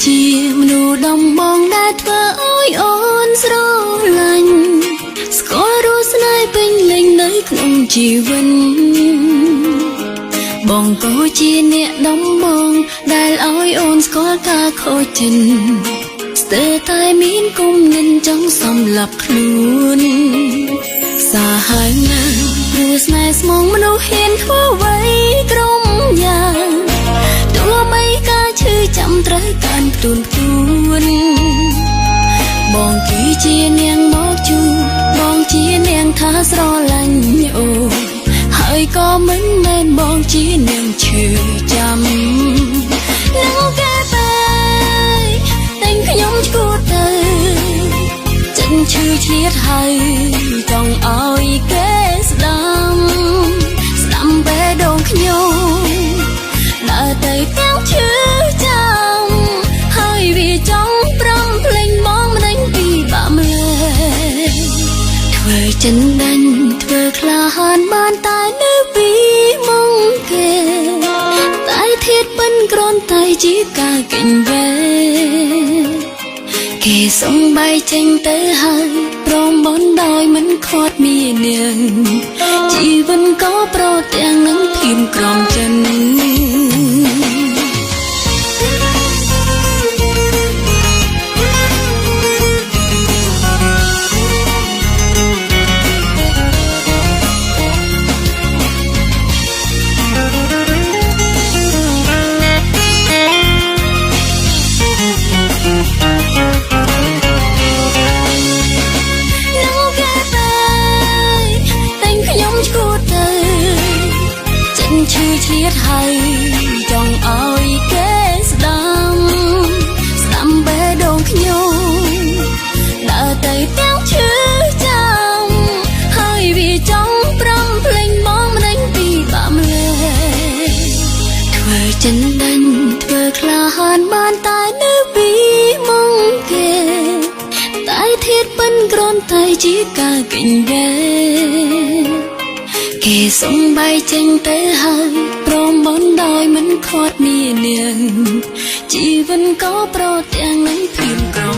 ជាមនុស្សដំបងដែលធ្វើឲ្យអូនស្រឡាញ់ស្គាល់រស់ស្នេហ៍ពេញលេញនៅក្នុងជីវិតបងក៏ជាអ្នកដំបងដែលឲ្យអូនស្គាល់ការខូចចិត្តស្ទើរតែមានគុំនិនចង់សម្លាប់ខ្លួនសាហាវណាស់ព្រោះស្នេហ៍ស្មងមនុស្សហ៊ានធ្វើអ្វីក្រុមយ៉ាងទោះបីការឈឺចាំត្រូវការទួនបងគឺជានាងមកជួបងជានាងថាស្រឡាញ់អូហើយក៏មិនមែនបងជានាងឈឺចាំនឹងគេបែតែងខ្ញុំឈួតទៅចិនឈឺឆ្លៀតហើយចង់ឲ្យគេស្ដាំបេះដូងខ្ញុំដើរទៅទាំងឈឺចាំហើយវាចង់ប្រំភ្លេងបងមិនដេញពីបាក់ម្លេះធ្វើចិនដាញ់ធ្វើក្លាហានបានតែនៅពីមុខគេតែធៀបមិនគ្រាន់តែជាការកេញវេគេសុំបាយចេញទៅហើយព្រមបនដោយមិនខាត់មាននាងជីវិតក៏ប្រទាំងនឹងភៀមក្រំចិនឈឺឆ្លៀតហើយចង់ឲ្យគេស្ដាំបេះដូងខ្ញុំដើរទៅទាំងឈឺចាំហើយវាចង់ប្រំភ្លេងបងមិនដេញពីបាក់ម្លេះធ្វើចិនដាញ់ធ្វើក្លាហានបានតែនៅពីមុខគេតែធៀបមិនគ្រាន់តែជាការកេញវេគេសុំបាយចេញទៅហើយព្រមបនដោយមិនខាត់មាននាងជីវិតក៏ប្រទាំងនឹងភៀមក្រំ